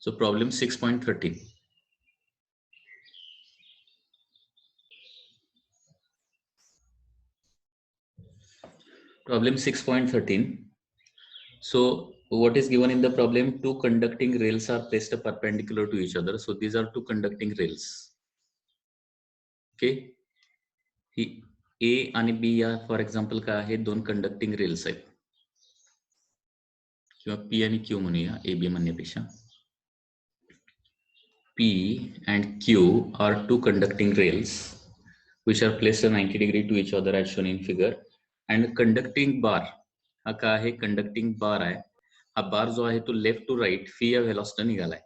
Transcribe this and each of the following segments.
So problem 6.13. Problem 6.13. So what is given in the problem? Two conducting rails are placed perpendicular to each other. So these are two conducting rails. Okay. He A आणि B या for example काय आहे, दोन conducting rails आहेत, किंवा P आणि Q म्हणूया, AB म्हणण्यापेक्षा. P and Q are two conducting rails which are placed 90 degree to each other as shown in figure. And conducting bar हा काय आहे, कंडक्टिंग बार आहे. हा बार जो आहे तो लेफ्ट टू राईट फी या व्हेलॉसिटी निघालाय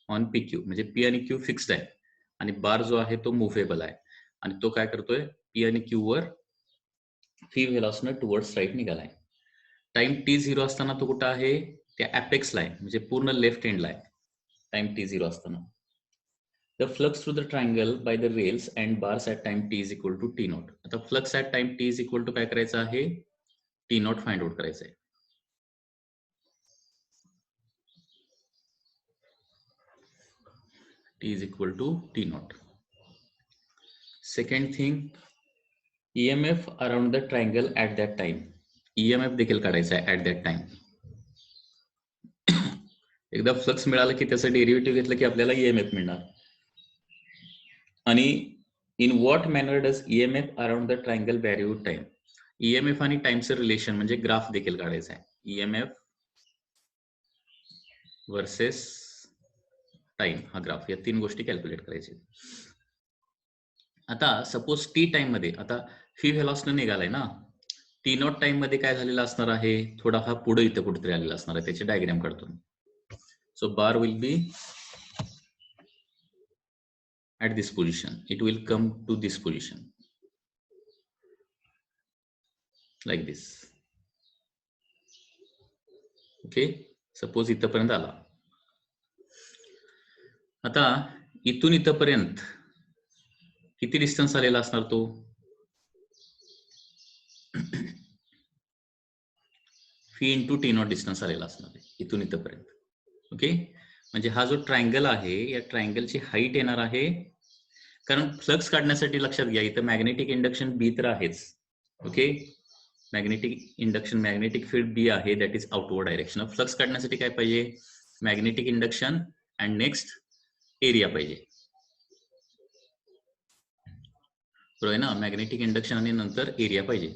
ऑन पी क्यू. म्हणजे पी आणि क्यू फिक्स्ड आहे आणि बार जो आहे तो मुव्हेबल आहे आणि तो काय करतोय, पी आणि क्यू वर फी व्हेलॉसिटी टुवर्ड्स राईट निघालाय. टाइम t0 असताना तो कुठं आहे, त्या अपेक्सला आहे, म्हणजे पूर्ण लेफ्ट एंडला आहे टाइम t0 असताना. The flux through the triangle by the rails and bars at time t is equal to t naught. आता flux at time t is equal to काय करायचं आहे, t naught फाइंड आउट करायचं आहे. t is equal to t naught. Second thing, EMF around the triangle at that time. EMF देखील काढायचा आहे at that time. एकदा फ्लक्स मिळालं की त्याचं डेरिव्हेटिव्ह घेतलं की आपल्याला EMF मिळणार. आणि in what manner does EMF around the triangle vary with time. EMF आणि टाइमचं रिलेशन म्हणजे ग्राफ देखील काढायचं आहे. EMF वर्सेस टाइम हा ग्राफ, या तीन गोष्टी कॅल्क्युलेट करायच्या. आता सपोज टी टाइम मध्ये, आता फी व्हेलॉसिटी निघालाय ना, टी नॉट टाइम मध्ये काय झालेलं असणार आहे, थोडा हा पुढे इथं कुठेतरी आलेला असणार आहे, त्याची डायग्राम काढतो. So bar will be at this position, it will come to this position like this. Okay, suppose इथपर्यंत आला. आता इथून इथपर्यंत किती डिस्टन्स आलेला असणार तो, fee into T not distance आलेला असणार आहे इथून इथपर्यंत. ओके, म्हणजे हा जो ट्रायंगल आहे या ट्रायंगलची हाईट येणार आहे, कारण फ्लक्स काढण्यासाठी लक्षात घ्या इथं मॅग्नेटिक इंडक्शन बी तर आहेच. Okay, magnetic induction, magnetic field B आहे, that is outward direction. Flux काढण्यासाठी काय पाहिजे, magnetic induction and next area पाहिजे, बरोबर आहे ना. मॅग्नेटिक इंडक्शन आणि नंतर एरिया पाहिजे.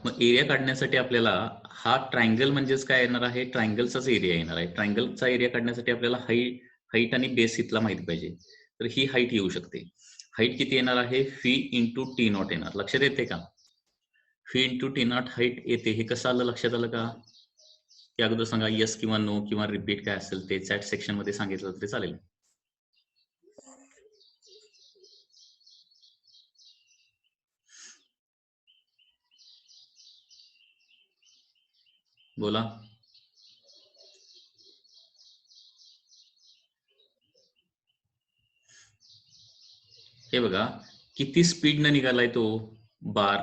मग एरिया काढण्यासाठी आपल्याला हा ट्रायंगल म्हणजेच काय येणार आहे, ट्रायंगलचाच एरिया येणार आहे. ट्रायंगलचा एरिया काढण्यासाठी आपल्याला हाईट आणि बेस इथला माहिती पाहिजे. तर ही हाईट येऊ शकते. हाईट किती येणार आहे, फी इंटू टी नॉट येणार. लक्षात येते का, fee into T not height येते. हे कसं आलं, लक्षात आलं का, की अगोदर सांगा यस किंवा नो किंवा रिपीट काय असेल ते चॅट सेक्शन मध्ये सांगितलं तरी चालेल. बोला. हे बघा किती स्पीडनं निघालाय तो बार,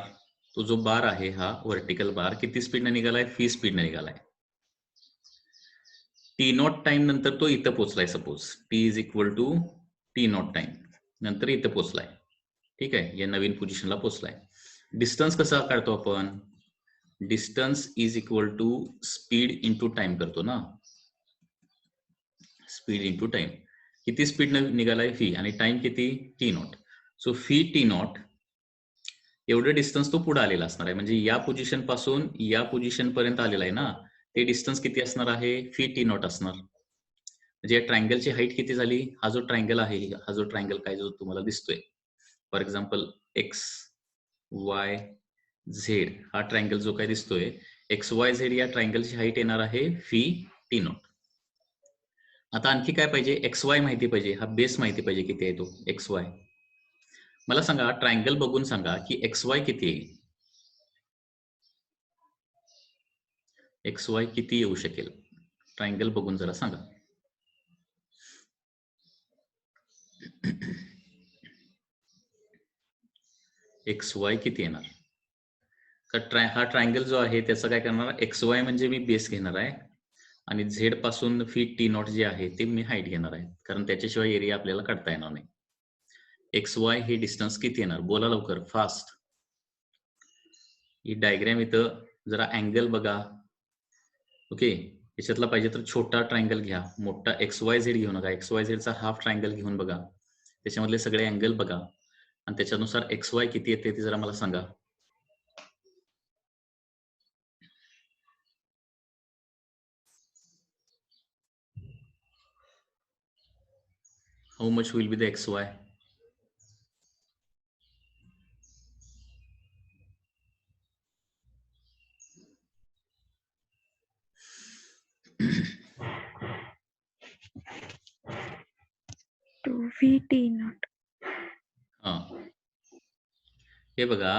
तो जो बार आहे हा व्हर्टिकल बार किती स्पीडनं निघालाय, फी स्पीडनं निघालाय. टी नॉट टाइम नंतर तो इथं पोचलाय. Suppose T is equal to T naught time नंतर इथं पोचलाय. ठीक आहे, या नवीन पोझिशनला पोचलाय. डिस्टन्स कसा काढतो आपण, distance is equal to speed into time करतो ना, स्पीड इंटू टाइम. किती स्पीडनं निघालाय फी आणि टाइम किती, टी नॉट. सो फी टी नॉट एवढं डिस्टन्स तो पुढे आलेला असणार आहे. म्हणजे या पोझिशन पासून या पोझिशन पर्यंत आलेला आहे ना, ते डिस्टन्स किती असणार आहे, फी टी नॉट असणार. म्हणजे या ट्रायंगलची हाईट किती झाली, हा जो ट्रायंगल आहे, हा जो ट्रायंगल काय जो तुम्हाला दिसतोय, for example x Y Z, हा ट्रायंगल जो काय दिसतोय एक्स वाय झेड, या ट्रायंगलची हाईट येणार आहे फी टी नॉट. आता आणखी काय पाहिजे, एक्स वाय माहिती पाहिजे, हा बेस माहिती पाहिजे किती आहे तो एक्स वाय. मला सांगा, ट्रायंगल बघून सांगा की एक्स वाय किती येईल, एक्स वाय किती येऊ शकेल, ट्रायंगल बघून जरा सांगा. एक्स वाय किती येणार, हा ट्रायंगल जो आहे त्याचं काय करणार, एक्स वाय म्हणजे मी बेस घेणार आहे आणि झेड पासून फी टी नॉट जे आहे ते मी हाईट घेणार आहे, कारण त्याच्याशिवाय एरिया आपल्याला काढता येणार नाही. एक्स वाय हे डिस्टन्स किती येणार, बोला लवकर फास्ट. ही डायग्राम इथं जरा अँगल बघा. ओके, याच्यातला पाहिजे तर छोटा ट्रायंगल घ्या, मोठा एक्स वाय झेड घेऊ नका. एक्स वाय झेडचा हाफ ट्रायंगल घेऊन बघा, त्याच्यामधले सगळे अँगल बघा आणि त्याच्यानुसार एक्स वाय किती येते ते जरा मला सांगा. How much will be the XY? VT0. हा, हे बघा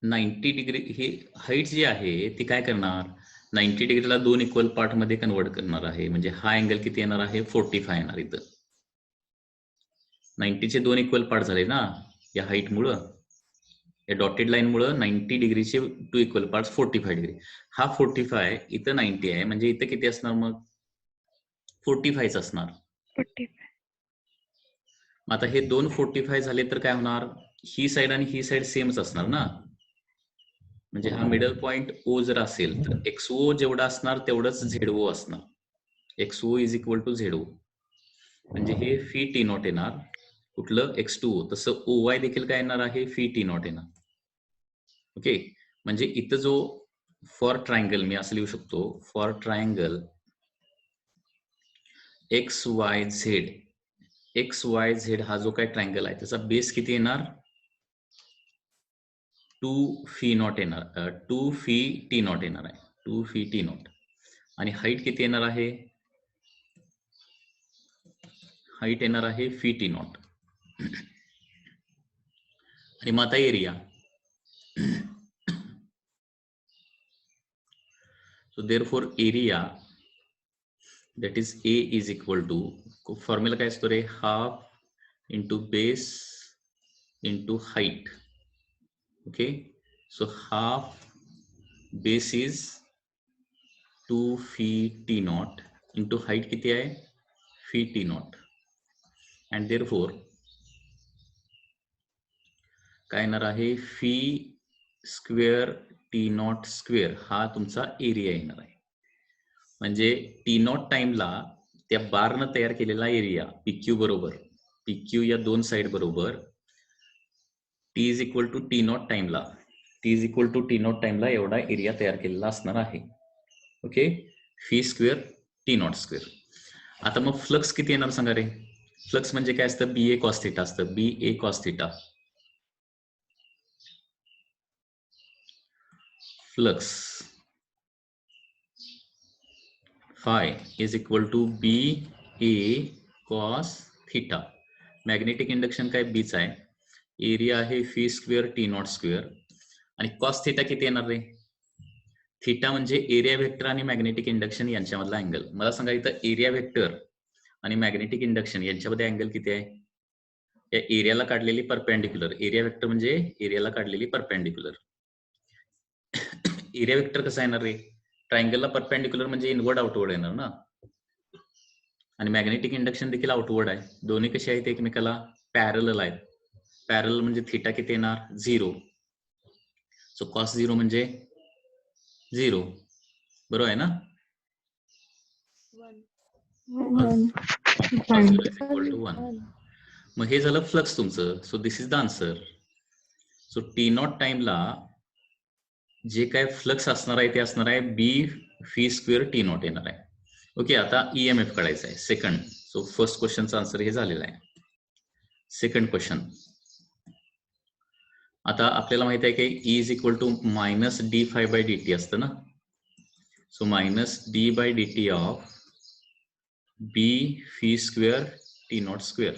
90 डिग्री ही हाईट जी आहे ती काय करणार, 90 डिग्रीला दोन इक्वल पार्ट मध्ये कन्वर्ट करणार आहे. म्हणजे हा अँगल किती येणार आहे, 45 येणार. इथं 90 चे दोन इक्वल पार्ट झाले ना या हाईट मुळे, या डॉटेड लाईन मुळे 90 डिग्रीचे टू इक्वल पार्ट 45 डिग्री. हा 45 इथं 90 आहे, म्हणजे इथं किती असणार मग 45 असणार. 45. आता हे दोन 45 झाले तर काय होणार, ही साइड आणि ही साइड सेमच असणार ना. म्हणजे हा मिडल पॉइंट ओ जर असेल तर एक्सओ जेवढा असणार तेवढंच झेडओ असणार. X O is equal to Z O. म्हणजे हे फी टी नॉट येणार, कुठलं X2O. तसं ओ वाय देखील काय येणार आहे, फी टी नॉट येणार. ओके, म्हणजे इथं जो फॉर ट्रायंगल मी असं लिहू शकतो, for triangle x Y Z, x Y Z हा जो काय ट्रायंगल आहे त्याचा बेस किती येणार, 2 फी नॉट येणार, 2 फी टी नॉट येणार आहे, 2 फी टी नॉट. आणि हाईट किती येणार आहे, हाईट येणार आहे फी टी नॉट. आणि मग आता area, so therefore area that is A is equal to, formula काय असतो रे, half into base into height. Okay, so half base is 2 phi T naught into height किती आहे, phi T naught. And therefore काय येणार आहे, phi square T naught square हा तुमचा एरिया येणार आहे. म्हणजे टी नॉट टाइमला त्या बारनं तयार केलेला एरिया PQ बरोबर, PQ या दोन साइड बरोबर T is equal to T naught टाइमला, T is equal to T naught टाइमला एवढा एरिया तयार केलेला असणार आहे. Okay, phi square T naught square. आता मग फ्लक्स किती येणार सांगा रे. फ्लक्स म्हणजे काय असतं, BA कॉस थिटा असतं, BA cos theta. Flux phi is equal to BA cos theta. Magnetic induction काय बीच आहे, एरिया आहे phi square T naught square. आणि कॉस थिटा किती येणार रे, थिटा म्हणजे एरिया वेक्टर आणि मॅग्नेटिक इंडक्शन यांच्यामधला अँगल. मला सांगा इथं एरिया वेक्टर आणि मॅग्नेटिक इंडक्शन यांच्यामध्ये अँगल किती आहे, या एरियाला काढलेली परपेंडिक्युलर, एरिया वेक्टर म्हणजे एरियाला काढलेली परपेंडिक्युलर. एरिया वेक्टर कसा येणार रे, ट्रायंगलला परपेंडिक्युलर म्हणजे इनवर्ड आउटवर्ड येणार ना. आणि मॅग्नेटिक इंडक्शन देखील आउटवर्ड आहे. दोन्ही कसे आहेत, एकमेकाला पॅरलल आहेत. पॅरलल म्हणजे थिटा किती येणार, 0. सो कॉस 0 म्हणजे 0, बरोबर आहे ना. 1. मग हे झालं फ्लक्स तुमचं. So this is the answer. So T naught टाइमला जे काय फ्लक्स असणार आहे ते असणार आहे बी फी स्क्वेअर टी नॉट येणार आहे. ओके, आता EMF काढायचं आहे सेकंड. सो फर्स्ट क्वेश्चनचा आन्सर हे झालेला आहे. सेकंड क्वेश्चन, आता आपल्याला माहित आहे की E is equal to minus D phi by D T असतं ना. So minus D by D T of B phi square T naught square.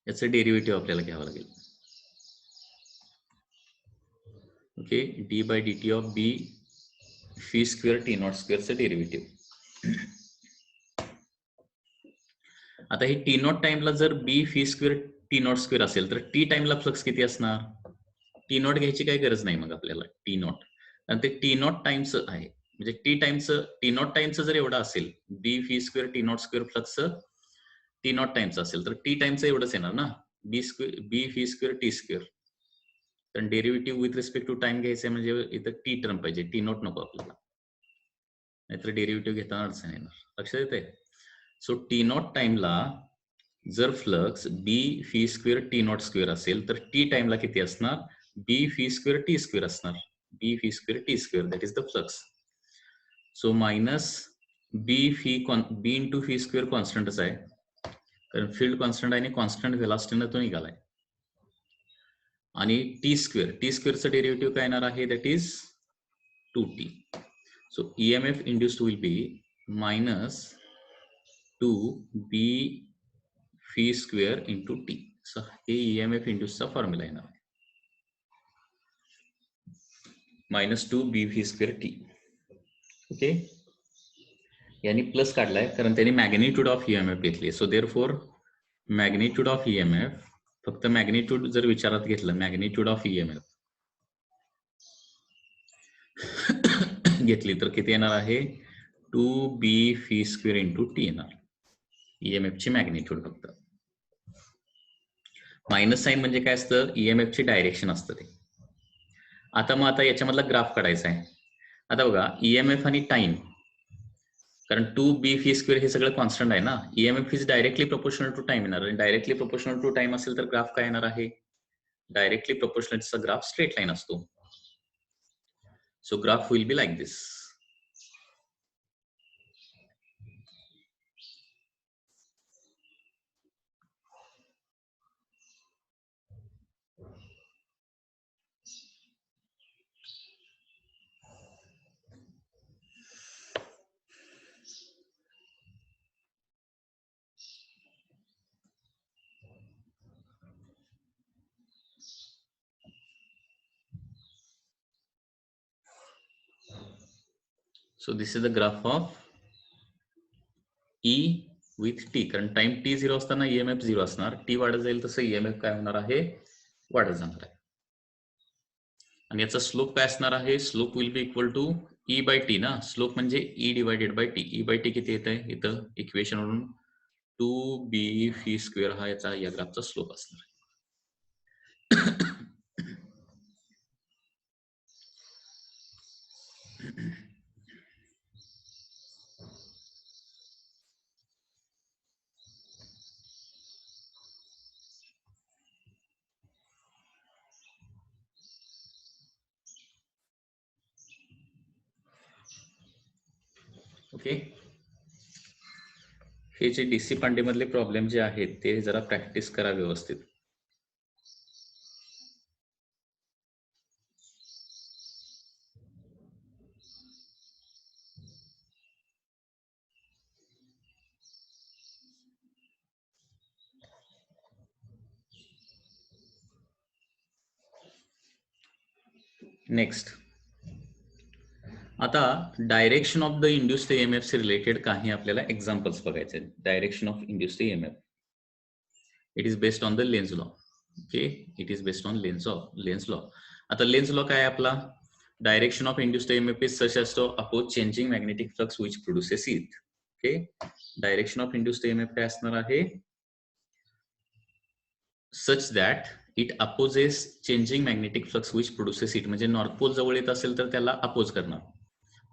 याचं डेरिव्हेटिव्ह आपल्याला घ्यावं लागेल. Okay, D by D T of B phi square T naught स्क्वेअरचं derivative. आता ही T naught टाइमला जर B phi square T naught square असेल तर टी टाइमला फ्लक्स किती असणार? टी नॉट घ्यायची काही गरज नाही मग आपल्याला, टी नॉट, कारण ते टी नॉट टाइम्स आहे. म्हणजे टी नॉट टाइम्स जर एवढा असेल, B V square T naught square flux T naught times असेल तर टी टाइम्स एवढंच येणार ना, B V square T square. तर derivative with respect to time घ्यायचं म्हणजे इथं टी टर्म पाहिजे, टी नॉट नको आपल्याला, नाहीतर डेरिव्हेटिव्ह घेताना अडचण येणार. लक्षात येते? सो टी नॉट टाइमला जर flux B V square T naught square असेल तर टी टाइमला किती असणार? B V square T square असणार, B V square T square, that is the flux. So minus B into V square कॉन्स्टंटच आहे, कारण फील्ड कॉन्स्टंट आहे आणि कॉन्स्टंट व्हेलॉसिटीनं तो निघालाय. आणि टी स्क्वेअरचं डेरिव्हेटिव्ह काय येणार आहे? That is 2t. So EMF induced will be minus 2b v square into t. So हे EMF induced चा फॉर्म्युला येणार आहे, -2b v square t. Okay, यांनी प्लस काढलाय कारण त्यांनी मॅग्निट्यूड ऑफ EMF घेतली. So therefore magnitude of EMF, फक्त मॅग्निट्यूड जर विचारात घेतलं, मॅग्निट्यूड ऑफ EMF घेतली तर किती येणार आहे? 2b v square into T येणार, EMF ची मॅग्निट्यूड. फक्त मायनस साईन म्हणजे काय असतं? EMF ची डायरेक्शन असतं ते. आता याच्यामधला ग्राफ काढायचा आहे. आता बघा, EMF आणि टाइम, कारण 2b v स्क्वेअर हे सगळं कॉन्स्टंट आहे ना, EMF is directly proportional to time येणार, आणि डायरेक्टली प्रोपोर्शनल टू टाइम असेल तर ग्राफ काय येणार आहे? डायरेक्टली प्रोपोर्शनलचा ग्राफ स्ट्रेट लाईन असतो. So graph will be like this. So this is the graph of E with t, कारण टाइम t 0 असताना EMF 0 असणार, t वाढत जाईल तसं EMF काय होणार आहे? वाढत जाणार आहे. आणि याचा स्लोप काय असणार आहे? Slope will be equal to E by t ना, स्लोप म्हणजे E divided by t. E by t किती येत आहे इथं इक्वेशन वरून? 2b v स्क्वेअर हा याचा या ग्राफचा स्लोप असणार आहे. ओके, हे जे डीसी पांडे मधले प्रॉब्लेम जे आहेत ते जरा प्रॅक्टिस करा व्यवस्थित. नेक्स्ट, आता direction of the induced EMF से रिलेटेड काही आपल्याला एक्झाम्पल्स बघायचे. Direction of induced EMF, it is based on the Lenz law. Okay, it is based on Lenz law. आता लेन्झ लॉ काय आपला? Direction of induced EMF is such as to oppose changing magnetic flux which produces it. Okay, direction of induced EMF काय असणार आहे? Such that it opposes changing magnetic flux which produces it. म्हणजे north pole जवळ येत असेल तर त्याला oppose करणार,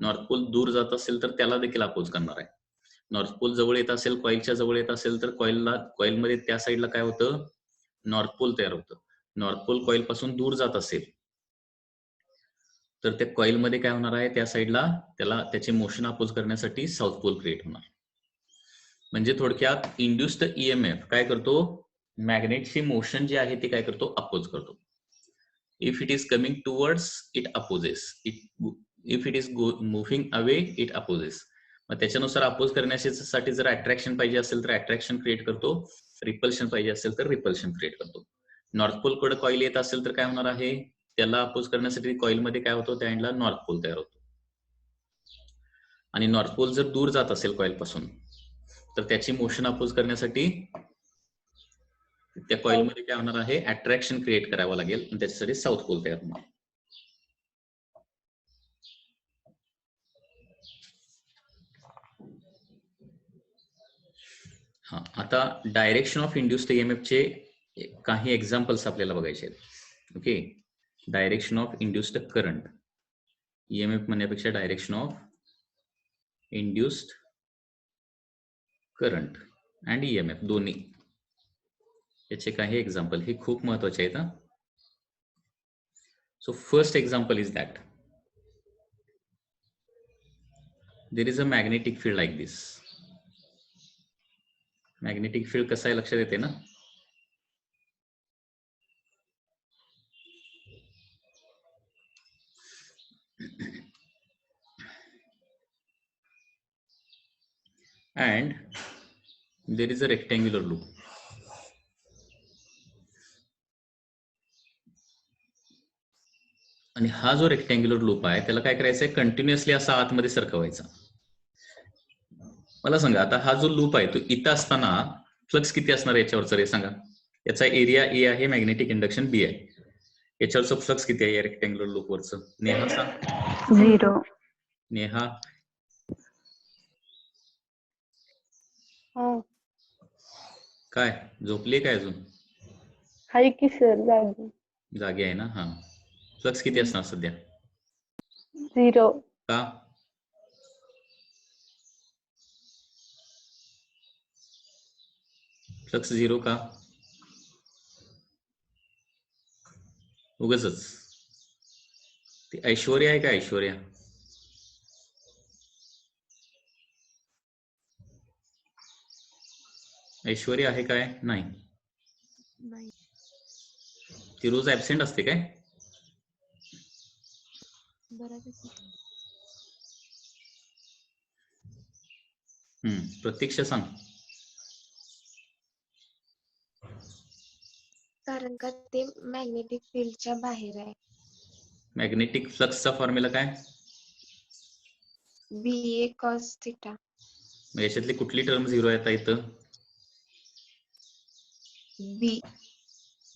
नॉर्थ पोल दूर जात असेल तर त्याला देखील अपोज करणार आहे. नॉर्थ पोल जवळ येत असेल, कॉइलच्या जवळ येत असेल तर कॉइलमध्ये त्या साईडला काय होतं? नॉर्थ पोल तयार होतं. नॉर्थ पोल कॉइल पासून दूर जात असेल तर त्या कॉइलमध्ये काय होणार आहे? त्या साईडला त्याला त्याचे मोशन अपोज करण्यासाठी साऊथ पोल क्रिएट होणार. म्हणजे थोडक्यात इंड्युस्ड EMF काय करतो? मॅग्नेटची मोशन जी आहे ती काय करतो? अपोज करतो. If it is coming towards it opposes, if it is moving away it opposes. मग त्याच्यानुसार अपोज करण्यासाठी जर अट्रॅक्शन पाहिजे असेल तर अट्रॅक्शन क्रिएट करतो, रिपल्शन पाहिजे असेल तर रिपल्शन क्रिएट करतो. नॉर्थ पोल कडे कॉइल येत असेल तर काय होणार आहे? त्याला अपोज करण्यासाठी कॉइलमध्ये काय होतं? त्या एंडला नॉर्थ पोल तयार होतो. आणि नॉर्थ पोल जर दूर जात असेल कॉइल पासून तर त्याची मोशन अपोज करण्यासाठी त्या कॉइल मध्ये काय होणार आहे, अट्रॅक्शन क्रिएट करावं लागेल आणि त्याच्यासाठी साऊथ पोल तयार होणार. हा, आता डायरेक्शन ऑफ इंड्युस्ड ईएमएफ चे काही एक्झाम्पल्स आपल्याला बघायचे आहेत. Okay, direction of induced current, EMF म्हणण्यापेक्षा direction of induced current and EMF दोन्ही, याचे काही एक्झाम्पल हे खूप महत्वाचे आहेत. हा, so first example is that there is a magnetic field like this. Magnetic field कसं आहे लक्षात येते ना. and there is a rectangular loop. आणि हा जो रेक्टँग्युलर लूप आहे त्याला काय करायचंय, कंटिन्युअसली असा आतमध्ये सरकवायचा. मला सांगा आता हा जो लूप आहे तो इथं असताना फ्लक्स किती असणार याच्यावरचा रे सांगा. याचा एरिया ए आहे, मॅग्नेटिक इंडक्शन बी आहे. याच्यावरचं फ्लक्स किती आहे या रेक्टँग्युलर लूप वरचं? नेहा सांग. 0. नेहा काय झोपली काय अजून? हाय की सर जागी. जागी आहे ना. हा, फ्लक्स किती असणार सध्या? 0. का? फ्लक्स 0 का? उगाचच. ती ऐश्वर्या आहे का? ऐश्वर्या ऐश्वर्या आहे काय? नाही, ती रोज ऍबसेंट असते काय? प्रतीक्षा सांग. कारण का ते मॅग्नेटिक फील्डच्या बाहेर आहे. मॅग्नेटिक फ्लक्सचा फॉर्म्युला काय? BA cos theta. याच्यातली कुठली टर्म 0 आहे आता इथं?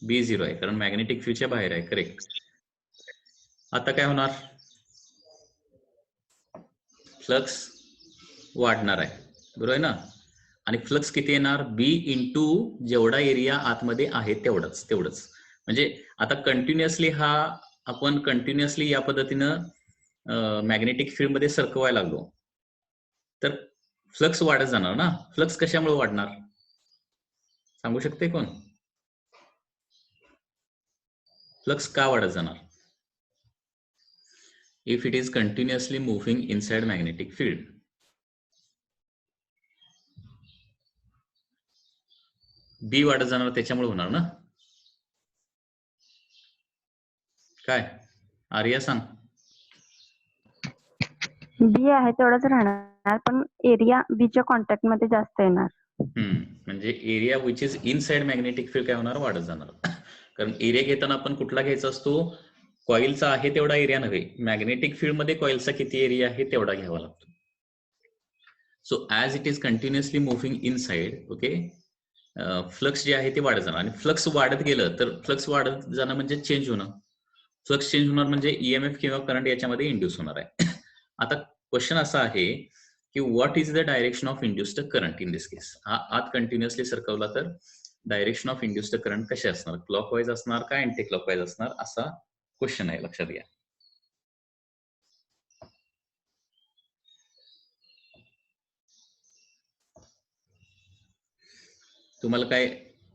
बी 0 आहे कारण मॅग्नेटिक फील्डच्या बाहेर आहे. करेक्ट. आता काय होणार, फ्लक्स वाढणार आहे, बरोबर आहे ना. आणि फ्लक्स किती येणार? बी इंटू जेवढा एरिया आतमध्ये आहे तेवढंच. म्हणजे आता कंटिन्युअसली हा आपण कंटिन्युअसली या पद्धतीनं मॅग्नेटिक फील्ड मध्ये सरकवायला लागलो तर फ्लक्स वाढत जाणार ना. फ्लक्स कशामुळे वाढणार सांगू शकते कोण? फ्लक्स का वाढत जाणार? If it is continuously moving inside magnetic field. B वाढत जाणार त्याच्यामुळे होणार ना. काय आर्या सांग. बी आहे तेवढंच राहणार पण एरिया बीच्या कॉन्टॅक्ट मध्ये जास्त येणार. म्हणजे area which is inside magnetic field काय होणार? वाढत जाणार. कारण एरिया घेताना आपण कुठला घ्यायचा असतो? कॉइलचा आहे तेवढा एरिया नव्हे, मॅग्नेटिक फील्ड मध्ये कॉइलचा किती एरिया आहे तेवढा घ्यावा लागतो. So as it is continuously moving inside, okay, flux जे आहे ते वाढत जाणार. आणि फ्लक्स वाढत गेलं तर फ्लक्स वाढत जाणं म्हणजे चेंज होणं. फ्लक्स चेंज होणार म्हणजे ईएमएफ किंवा करंट याच्यामध्ये इंड्यूस होणार आहे. आता क्वेश्चन असा आहे की what is the direction of induced current in this case. हा आत कंटिन्युअसली सरकवला तर डायरेक्शन ऑफ इंड्युस्ड करंट कसे असणार? क्लॉकवाईज असणार का अँटी क्लॉकवाईज असणार? असा क्वेश्चन आहे, लक्षात घ्या. तुम्हाला काय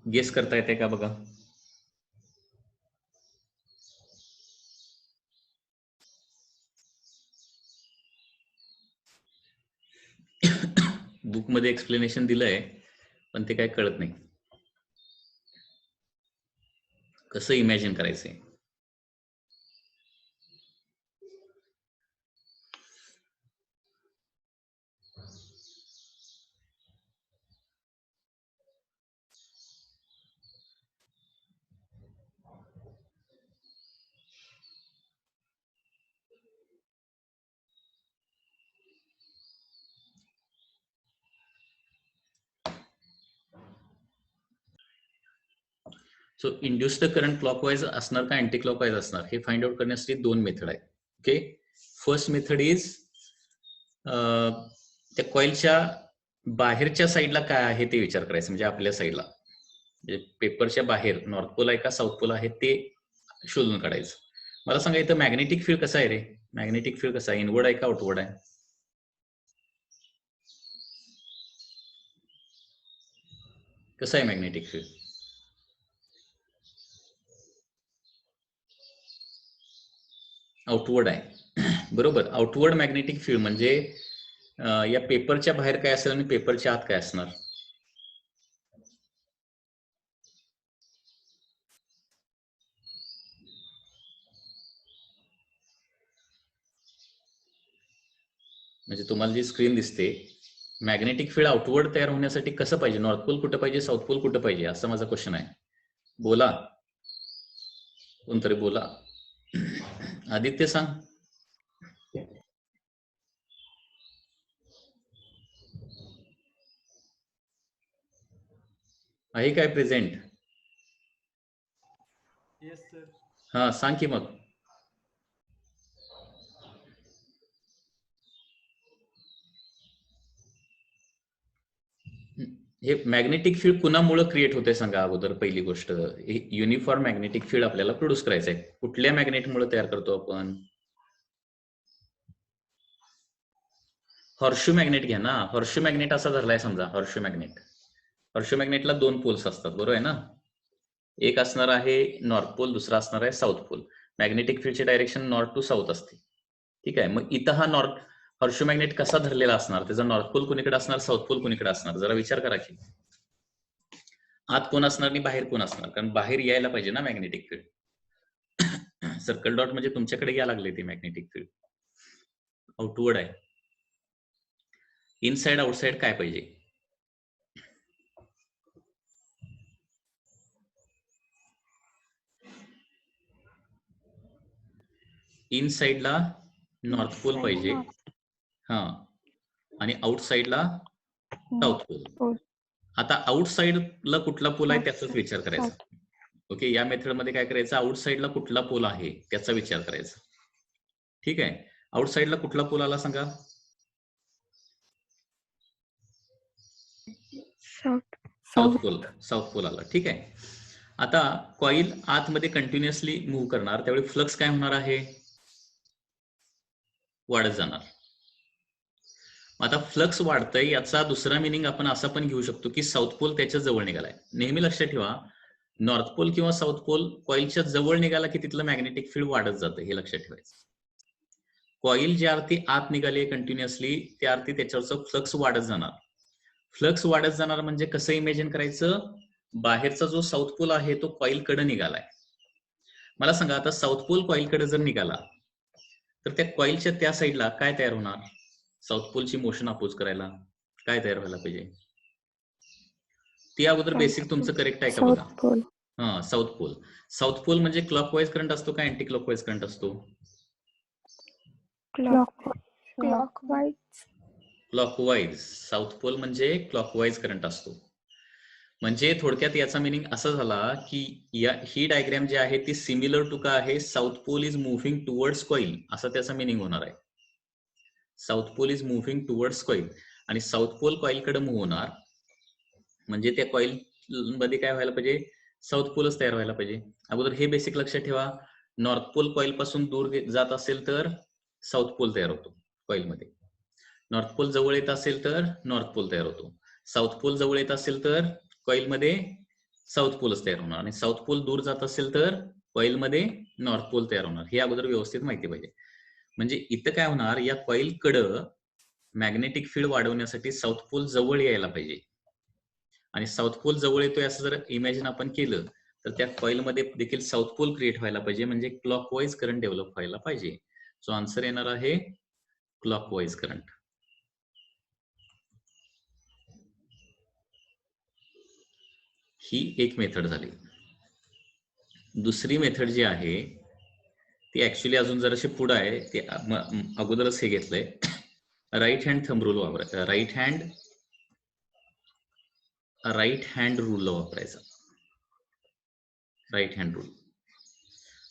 गेस करता येते का बघा? बुक मध्ये एक्सप्लेनेशन दिलंय पण ते काय कळत नाही, कसं इमॅजिन करायचंय. सो इंड्युस्ड करंट क्लॉकवाईज असणार का अँटी क्लॉकवाईज असणार हे फाइंड आउट करण्यासाठी दोन मेथड आहे. ओके, फर्स्ट मेथड इज त्या कॉइलच्या बाहेरच्या साईडला काय आहे ते विचार करायचं, म्हणजे आपल्या साईडला, म्हणजे पेपरच्या बाहेर नॉर्थ पोल आहे का साऊथ पोल आहे ते शोधून काढायचं. मला सांगा इथं मॅग्नेटिक फील्ड कसा आहे रे? मॅग्नेटिक फील्ड कसा आहे? इनवर्ड आहे का आउटवर्ड आहे? कसं आहे मॅग्नेटिक फील्ड? आउटवर्ड आहे, बरोबर. आउटवर्ड मॅग्नेटिक फील्ड म्हणजे या पेपरच्या बाहेर काय असेल आणि पेपरच्या आत काय असणार? म्हणजे तुम्हाला जी स्क्रीन दिसते, मॅग्नेटिक फील्ड आउटवर्ड तयार होण्यासाठी कसं पाहिजे? नॉर्थ पोल कुठं पाहिजे, साऊथ पोल कुठं पाहिजे, असा माझा क्वेश्चन आहे. बोला, कोणतरी बोला. आदित्य सांग. आहे काय प्रेझेंट? Yes sir. हा सांग की मग. हे मॅग्नेटिक फील्ड कुणामुळे क्रिएट होते सांगा अगोदर. पहिली गोष्ट, युनिफॉर्म मॅग्नेटिक फील्ड आपल्याला प्रोड्यूस करायचं आहे. कुठल्या मॅग्नेटमुळे तयार करतो आपण? हॉर्शू मॅग्नेट घ्या ना. हॉर्शू मॅग्नेट असा धरलाय समजा. हॉर्शू मॅग्नेटला दोन पोल्स असतात, बरोबर आहे ना? एक असणार आहे नॉर्थ पोल, दुसरा असणार आहे साऊथ पोल. मॅग्नेटिक फील्डची डायरेक्शन नॉर्थ टू साऊथ असते, ठीक आहे. मग इथं हा हॉर्शू मॅग्नेट कसा धरलेला असणार? त्याचा नॉर्थ पोल कुणीकडे असणार, साऊथ पोल कुणीकडे असणार? जरा विचार करा की. आत कोण असणार आणि बाहेर कोण असणार? कारण बाहेर यायला पाहिजे ना मॅग्नेटिक फील्ड. सर्कल डॉट म्हणजे तुमच्याकडे या लागले ते मॅग्नेटिक फील्ड. आउटवर्ड आहे. इनसाइड आउटसाइड काय पाहिजे? इनसाइडला नॉर्थ पोल पाहिजे, हा, आणि आउटसाइडला साऊथ पोल. आता आउटसाइडला कुठला पोल आहे त्याचाच विचार करायचा. ओके, या मेथड मध्ये काय करायचं? आउटसाइडला कुठला पोल आहे त्याचा विचार करायचा, ठीक आहे. आउटसाइडला कुठला पोल आला सांगा? साऊथ पोल आला, ठीक आहे. आता कॉईल आतमध्ये कंटिन्युअसली मूव्ह करणार, त्यावेळी फ्लक्स काय होणार आहे? वाढत जाणार. आता फ्लक्स वाढतंय याचा दुसरा मिनिंग आपण असा पण घेऊ शकतो की साऊथ पोल त्याच्या जवळ निघालाय. नेहमी लक्षात ठेवा, नॉर्थ पोल किंवा साऊथ पोल कॉईलच्या जवळ निघाला की तिथलं मॅग्नेटिक फील्ड वाढत जातं, हे लक्षात ठेवायचं. कॉईल ज्या अर्थी आत निघाली कंटिन्युअसली त्या अर्थी त्याच्यावरचं फ्लक्स वाढत जाणार. फ्लक्स वाढत जाणार म्हणजे कसं इमेजिन करायचं? बाहेरचा जो साऊथ पोल आहे तो कॉईलकडे निघालाय. मला सांगा, आता साऊथ पोल कॉईलकडे जर निघाला तर त्या कॉईलच्या त्या साईडला काय तयार होणार? साऊथ पोलची मोशन अपोज करायला काय तयार व्हायला पाहिजे? ती अगोदर बेसिक तुमचं करेक्ट आहे का बघा. हा, साऊथ पोल. साऊथ पोल म्हणजे क्लॉकवाईज करंट असतो का अँटी क्लॉकवाईज करंट असतो? क्लॉकवाईज. साऊथ पोल म्हणजे क्लॉकवाईज करंट असतो. म्हणजे थोडक्यात याचा मिनिंग असा झाला की ही डायग्राम जी आहे ती सिमिलर टू का आहे? South pole is moving towards coil, असा त्याचा मिनिंग होणार आहे. South pole is moving towards coil आणि साऊथ पोल कॉईलकडे मूव्ह होणार, म्हणजे त्या कॉईल मध्ये काय व्हायला पाहिजे? साऊथ पोलच तयार व्हायला पाहिजे. अगोदर हे बेसिक लक्षात ठेवा. नॉर्थ पोल कॉईल पासून दूर जात असेल तर साऊथ पोल तयार होतो कॉईल मध्ये. नॉर्थ पोल जवळ येत असेल तर नॉर्थ पोल तयार होतो. साऊथ पोल जवळ येत असेल तर कॉईल मध्ये साऊथ पोलच तयार होणार आणि साऊथ पोल दूर जात असेल तर कॉईल मध्ये नॉर्थ पोल तयार होणार. हे अगोदर व्यवस्थित माहिती पाहिजे. म्हणजे इथं काय होणार? या कॉईल कडं मॅग्नेटिक फील्ड वाढवण्यासाठी साऊथ पोल जवळ यायला पाहिजे आणि साऊथ पोल जवळ येतोय असं जर इमॅजिन आपण केलं तर त्या कॉईल मध्ये देखील साऊथ पोल क्रिएट व्हायला पाहिजे, म्हणजे क्लॉकवाईज करंट डेव्हलप व्हायला पाहिजे. सो आन्सर येणार आहे क्लॉकवाईज करंट. ही एक मेथड झाली. दुसरी मेथड जी आहे ती ऍक्च्युली अजून जराशी पुढे आहे. ते अगोदरच हे घेतलंय. राईट हँड थंब रूल वापरायचा. राईट हँड रूल वापरायचा. Right hand rule.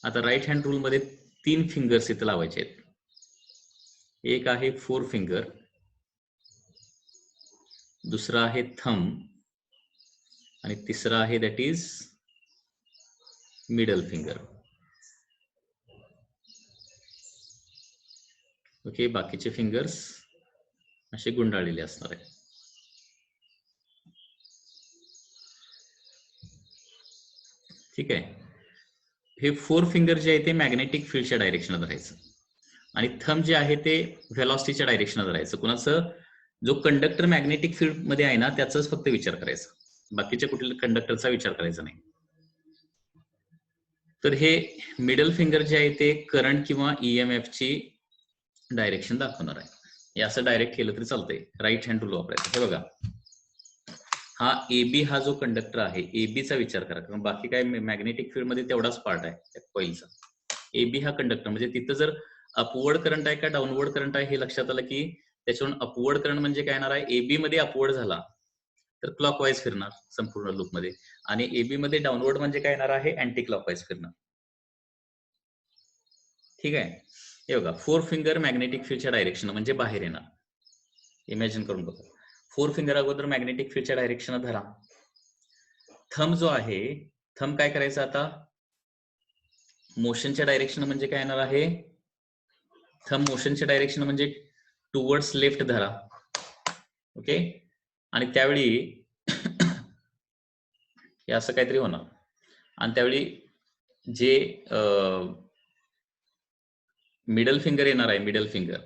आता राईट हँड रूल मध्ये 3 फिंगर्स इथे लावायचे आहेत. एक आहे 4 फिंगर, दुसरा आहे थंब आणि तिसरा आहे that is middle finger. Okay, बाकीचे फिंगर्स असे गुंडाळलेले असणार आहे. ठीक आहे. हे 4 फिंगर जे आहे ते मॅग्नेटिक फील्डच्या डायरेक्शनला धरायचं आणि थंब जे आहे ते व्हेलॉसिटीच्या डायरेक्शनला धरायचं. कुणाचं, जो कंडक्टर मॅग्नेटिक फील्ड मध्ये आहे ना त्याचाच फक्त विचार करायचा, बाकीच्या कुठल्या कंडक्टरचा विचार करायचा नाही. तर हे मिडल फिंगर जे आहे ते करंट किंवा ईएमएफ ची डायरेक्शन दाखवणार आहे. हे असं डायरेक्ट केलं तरी चालतंय. राईट हँड रूल वापरायचं. हे बघा, हा एबी हा जो कंडक्टर आहे एबीचा विचार करा, कारण बाकी काय मॅग्नेटिक फील्ड मध्ये तेवढाच पार्ट आहे कॉइलचा. एबी हा कंडक्टर म्हणजे तिथं जर अपवर्ड करंट आहे का डाऊनवर्ड करंट आहे हे लक्षात आलं की त्याच्यावरून अपवर्ड करंट म्हणजे काय येणार आहे, एबी मध्ये अपवर्ड झाला तर क्लॉकवाईज फिरणार संपूर्ण लूप मध्ये, आणि एबी मध्ये डाऊनवर्ड म्हणजे काय येणार आहे, अँटी क्लॉकवाईज फिरणार. ठीक आहे. हे बघा, 4 फिंगर मॅग्नेटिक फील्डच्या डायरेक्शन म्हणजे बाहेर येणार. इमॅजिन करून बघा, 4 फिंगर अगोदर मॅग्नेटिक फील्डच्या डायरेक्शन धरा. थंब जो आहे, थंब काय करायचं आता, मोशनच्या डायरेक्शन म्हणजे काय येणार आहे, थंब मोशनच्या डायरेक्शन म्हणजे टुवर्ड्स लेफ्ट धरा. ओके, आणि त्यावेळी हे असं काहीतरी होणार, आणि त्यावेळी जे मिडल फिंगर येणार आहे, मिडल फिंगर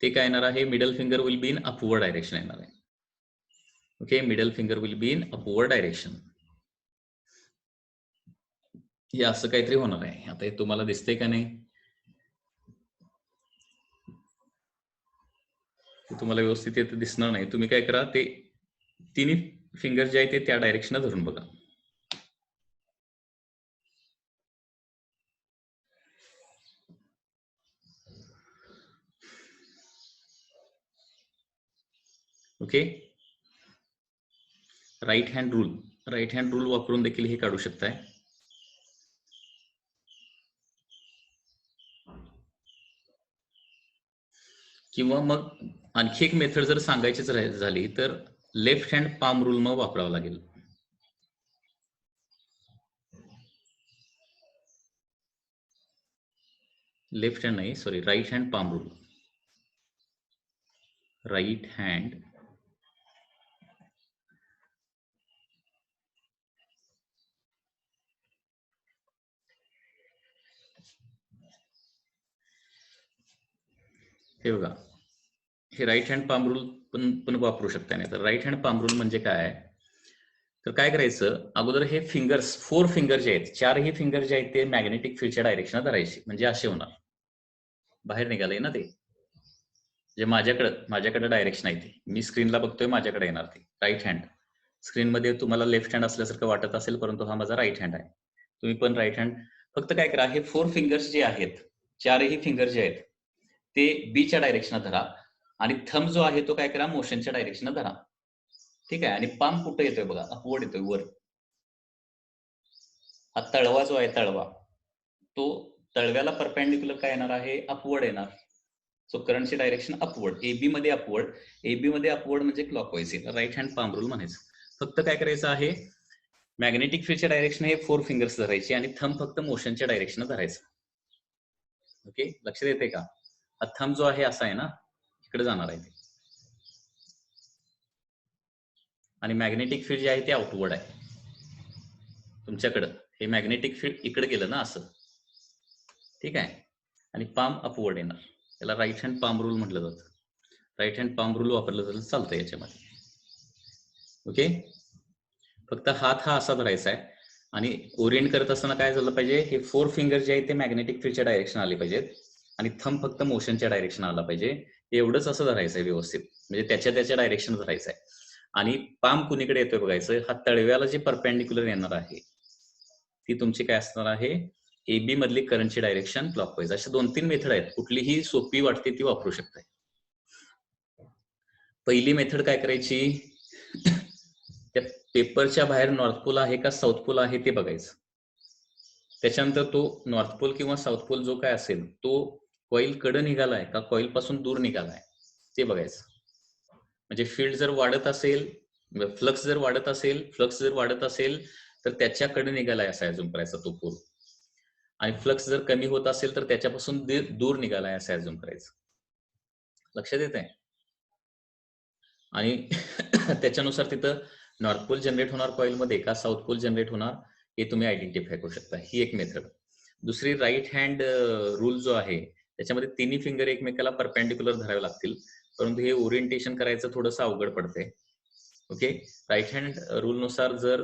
ते काय येणार आहे, middle finger will be in upward direction येणार आहे. Okay, middle finger will be in upward direction. हे असं काहीतरी होणार आहे. आता हे तुम्हाला दिसतंय का नाही, तुम्हाला व्यवस्थित येत दिसणार नाही. तुम्ही काय करा, ते तिन्ही फिंगर जे आहे ते त्या डायरेक्शन धरून बघा. ओके, राईट हँड रूल वापरून देखील हे काढू शकताय. किंवा मग आणखी एक मेथड जर सांगायचीच झाली तर लेफ्ट हँड पाम रूल मग वापरावा लागेल. लेफ्ट हँड नाही, sorry, right hand palm rule. Right hand हे बघा, हे राईट हँड पाम रूल पण वापरू शकता. नाही तर राईट हँड पाम रूल म्हणजे काय, तर काय करायचं, अगोदर हे फिंगर्स 4 फिंगर जे आहेत, 4ही फिंगर जे आहेत ते मॅग्नेटिक फील्डच्या डायरेक्शन धरायचे, म्हणजे असे होणार. बाहेर निघालंय ना ते, जे माझ्याकडे डायरेक्शन आहे ते, मी स्क्रीनला बघतोय, माझ्याकडे येणार ते राईट हँड. स्क्रीन मध्ये तुम्हाला लेफ्ट हँड असल्यासारखं वाटत असेल, परंतु हा माझा राईट हँड आहे. तुम्ही पण राईट हँड, फक्त काय करा, हे 4 फिंगर्स जे आहेत, 4ही फिंगर जे आहेत ते बीच्या डायरेक्शन धरा, आणि थंब जो आहे तो काय करा, मोशनच्या डायरेक्शन धरा. ठीक आहे. आणि पाम कुठे येतोय बघा, अपवर्ड येतोय, वर. हा तळवा जो आहे, तळवा, तो तळव्याला परपेंडिक्युलर काय येणार आहे, अपवर्ड येणार. सो करंटची डायरेक्शन अपवर्ड, एबी मध्ये अपवर्ड. एबी मध्ये अपवर्ड म्हणजे क्लॉकवाईज येईल. राईट हँड पाम रूल म्हणायचं. फक्त काय करायचं आहे, मॅग्नेटिक फील्डच्या डायरेक्शन हे 4 फिंगर्स धरायचे आणि थंब फक्त मोशनच्या डायरेक्शन धरायचं. ओके, लक्षात येते का. हा थंब जो आहे असा आहे ना, इकडे जाणार आहे, आणि मॅग्नेटिक फील्ड जे आहे ते आउटवर्ड आहे तुमच्याकडं. हे मॅग्नेटिक फील्ड इकडे गेलं ना असं. ठीक आहे, आणि पाम अपवर्ड येणार. त्याला राईट हँड पाम रूल म्हटलं जातं. राईट हँड पाम रूल वापरलं तर चालतं याच्यामध्ये. ओके, फक्त हात हा असा धरायचा आहे, आणि ओरिएंट करत असताना काय झालं पाहिजे, हे 4 फिंगर जे आहे ते मॅग्नेटिक फील्डच्या डायरेक्शन आले पाहिजेत, आणि थंब फक्त मोशनच्या डायरेक्शन आला पाहिजे. एवढंच असं धरायचं आहे व्यवस्थित, म्हणजे त्याच्या डायरेक्शन धरायचं आहे. आणि पाम कुणीकडे येतोय बघायचं. हा तळव्याला जी परपेंडिक्युलर येणार आहे ती तुमची काय असणार आहे, एबी मधली करंटची डायरेक्शन क्लॉकवाईज. अशा 2-3 मेथड आहेत, कुठलीही सोपी वाटते ती वापरू शकताय. पहिली मेथड काय करायची, त्या पेपरच्या बाहेर नॉर्थ पोल आहे का साऊथ पोल आहे ते बघायचं. त्याच्यानंतर तो नॉर्थ पोल किंवा साऊथ पोल जो काय असेल तो कॉईल कडे निघालाय का कॉईल पासून दूर निघालाय ते बघायचं. म्हणजे फील्ड जर वाढत असेल, फ्लक्स जर वाढत असेल तर त्याच्याकडे निघालाय असा अजून करायचा तो पोल, आणि फ्लक्स जर कमी होत असेल तर त्याच्यापासून दूर निघालाय असं अजून करायचं. लक्षात येत आहे? आणि त्याच्यानुसार तिथं नॉर्थ पोल जनरेट होणार कॉईल मध्ये का साऊथ पोल जनरेट होणार हे तुम्ही आयडेंटिफाय करू शकता. ही एक मेथड. दुसरी राईट हँड रूल जो आहे त्याच्यामध्ये तिन्ही फिंगर एकमेकाला परपेंडिक्युलर धरावे लागतील, परंतु हे ओरिएंटेशन करायचं थोडंसं अवघड पडतंय. ओके, राईट हँड रूल नुसार जर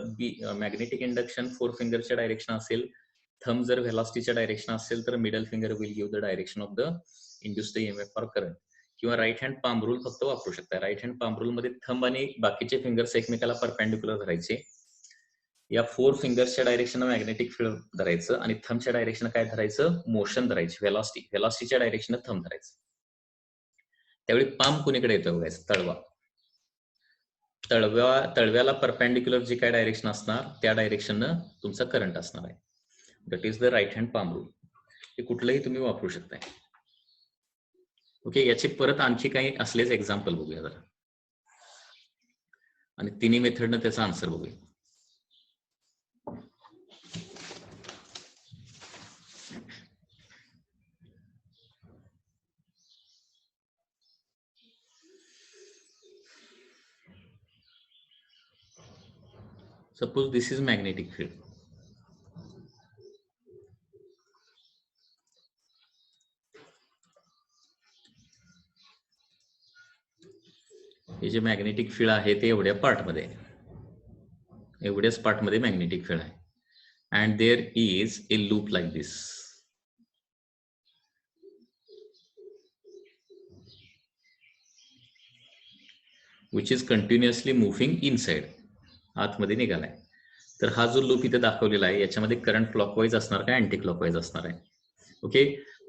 मॅग्नेटिक इंडक्शन 4 फिंगरच्या डायरेक्शन असेल, थंब जर व्हेलॉसिटीच्या डायरेक्शन असेल तर middle finger will give the direction of the induced EMF or current. किंवा राईट हँड पाम रूल फक्त वापरू शकता. राईट हँड पाम रूल मध्ये थंब आणि बाकीचे फिंगर्स एकमेकाला परपेंडिक्युलर धरायचे. या 4 फिंगर्सच्या डायरेक्शन मॅग्नेटिक फील्ड धरायचं आणि थंबच्या डायरेक्शन काय धरायचं, मोशन धरायची, व्हेलॉसिटीच्या डायरेक्शन थंब धरायचं. त्यावेळी पाम कुणीकडे येतं बघायचं, तळव्याला परपेंडिक्युलर जी काय डायरेक्शन असणार त्या डायरेक्शननं तुमचा करंट असणार आहे. That is the right hand palm rule. हे कुठलंही तुम्ही वापरू शकताय. ओके, याचे परत आणखी काही असलेच एक्झाम्पल बघूया जरा, आणि तिन्ही मेथडनं त्याचा आन्सर बघूया. Suppose this is magnetic field. हे जे मॅग्नेटिक फील्ड आहे ते एवढ्या पार्टमध्ये, एवढ्याच पार्टमध्ये मॅग्नेटिक फील्ड आहे. And there is a loop like this. Which is continuously moving inside, आतमध्ये निघालाय. तर हा जो लूप इथे दाखवलेला आहे याच्यामध्ये करंट क्लॉकवाईज असणार का अँटी क्लॉकवाईज असणार आहे. ओके,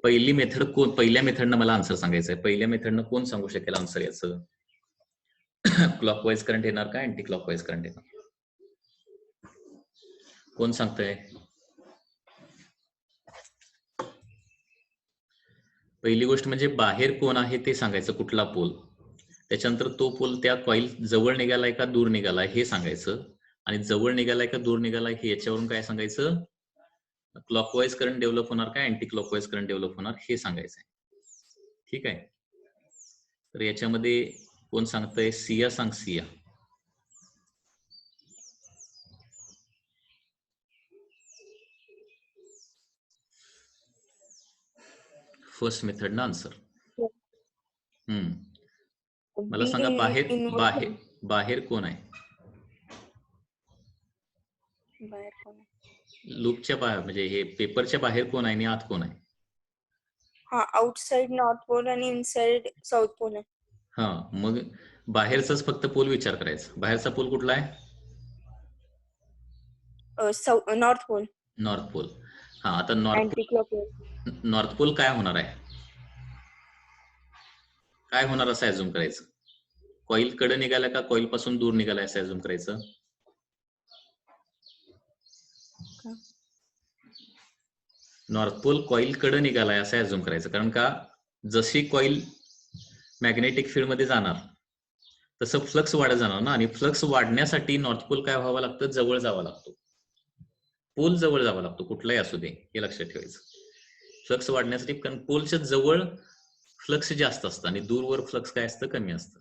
पहिली मेथड पहिल्या मेथडनं मला आन्सर सांगायचं आहे. पहिल्या मेथडनं कोण सांगू शकेल आन्सर याचं? क्लॉकवाईज करंट येणार का अँटी क्लॉकवाईज करंट येणार? कोण सांगतंय? पहिली गोष्ट म्हणजे बाहेर कोण आहे ते सांगायचं, कुठला पोल. त्याच्यानंतर तो पोल त्या कॉईल जवळ निघालाय का दूर निघालाय हे सांगायचं, आणि जवळ निघालाय का दूर निघालाय हे याच्यावरून काय सांगायचं, क्लॉकवाईज करंट डेव्हलप होणार का अँटी क्लॉकवाईज करंट डेव्हलप होणार हे सांगायचं आहे. ठीक आहे, तर याच्यामध्ये कोण सांगतंय? सिया सांग. सिया. फर्स्ट मेथड ना आन्सर. मला सांगा बाहेर कोण आहे? लूपच्या बाहेर म्हणजे हे पेपरच्या बाहेर कोण आहे आणि आत कोण आहे? हा, आउटसाइड नॉर्थ पोल आणि इनसाइड साऊथ पोल आहे. हा, मग बाहेरचाच फक्त पोल विचार करायचा. बाहेरचा पोल कुठला आहे? North pole. North pole. हा, आता नॉर्थ पोल काय होणार आहे? काय होणार असं अझ्युम करायचं? कॉईल कडे निघाला का कॉईल पासून दूर निघालाय असं अझ्युम करायचं? नॉर्थ पोल कॉईल कडे निघालाय असं अझ्युम करायचं. कारण का, जशी कॉईल मॅग्नेटिक फील्ड मध्ये जाणार तसं फ्लक्स वाढत जाणार ना, आणि फ्लक्स वाढण्यासाठी नॉर्थ पोल काय व्हावं लागतं, जवळ जावं लागतो. पोल जवळ जावा लागतो, कुठलाही असू दे, हे लक्षात ठेवायचं. फ्लक्स वाढण्यासाठी, कारण पोलच्या जवळ फ्लक्स जास्त असतं आणि दूरवर फ्लक्स काय असतं, कमी असतं.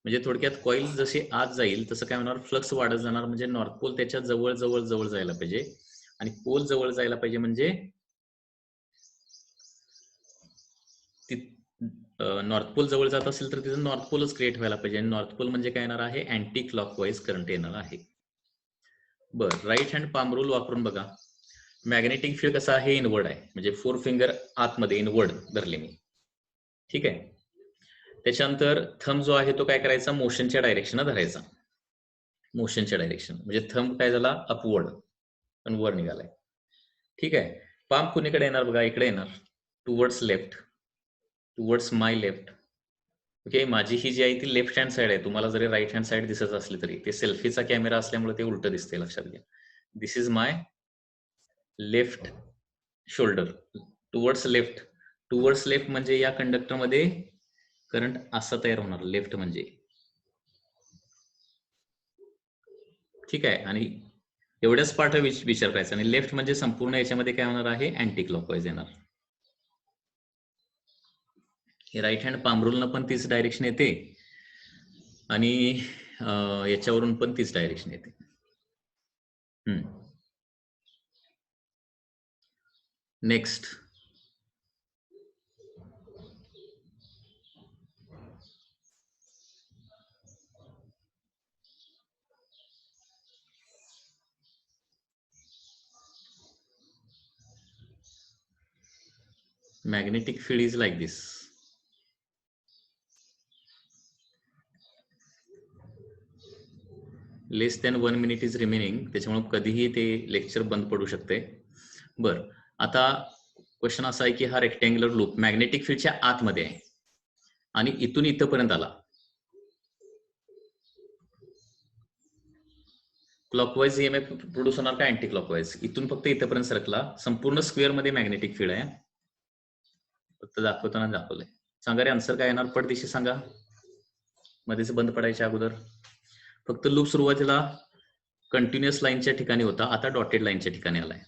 म्हणजे थोडक्यात कॉईल जशी आत जाईल तसं काय होणार, फ्लक्स वाढत जाणार. म्हणजे नॉर्थ पोल त्याच्या जवळ जवळ जवळ जायला पाहिजे, आणि पोल जवळ जायला पाहिजे म्हणजे नॉर्थ पोल जवळ जात असेल तर तिथं नॉर्थ पोलच क्रिएट व्हायला पाहिजे, आणि नॉर्थ पोल म्हणजे काय येणार आहे, अँटी क्लॉकवाईज करंट येणार आहे. बरं, राईट हँड पाम रूल वापरून बघा. मॅग्नेटिक फील्ड कसं आहे, इनवर्ड आहे, म्हणजे 4 फिंगर आतमध्ये इनवर्ड धरले मी. ठीक आहे, त्याच्यानंतर थंब जो आहे तो काय करायचा, मोशनच्या डायरेक्शन धरायचा. मोशनच्या डायरेक्शन म्हणजे थंब काय झाला, अपवर्ड, पण वर निघालाय. ठीक आहे, पाम कुणीकडे येणार बघा, इकडे येणार, टुवर्ड्स लेफ्ट, टुवर्ड्स माय लेफ्ट. ओके, माझी ही जी आहे ती लेफ्ट हँड साइड आहे. तुम्हाला जरी राईट हँड साइड दिसत असली तरी ते सेल्फीचा कॅमेरा असल्यामुळे ते उलट दिसते, लक्षात घ्या. This is my left shoulder towards left म्हणजे या कंडक्टर मध्ये करंट असा तयार होणार लेफ्ट म्हणजे, ठीक आहे. आणि एवढ्याच पार्ट विचार करायचा. आणि लेफ्ट म्हणजे संपूर्ण याच्यामध्ये काय होणार आहे, अँटी क्लॉकवाईज येणार. हे राईट हँड पाम रूलनं पण तीच डायरेक्शन येते आणि याच्यावरून पण तीच डायरेक्शन येते. Next magnetic field is like this. Less than 1 minute is remaining, त्याच्यामुळे कधीही ते लेक्चर बंद पडू शकते. बर, आता क्वेश्चन असा आहे की हा रेक्टँग्युलर लूप मॅग्नेटिक फील्डच्या आतमध्ये आहे आणि इथून इथपर्यंत आला. क्लॉकवाईज ईएमएफ प्रोड्यूस होणार का अँटी क्लॉकवाईज? इथून फक्त इथपर्यंत सरकला. संपूर्ण स्क्वेअर मध्ये मॅग्नेटिक फील्ड आहे, फक्त दाखवताना दाखवलंय. सांगा रे आन्सर काय येणार, पडदिशी सांगा, मध्येच बंद पडायच्या अगोदर. फक्त लूप सुरुवातीला कंटिन्युअस लाईनच्या ठिकाणी होता, आता डॉटेड लाईनच्या ठिकाणी आलाय.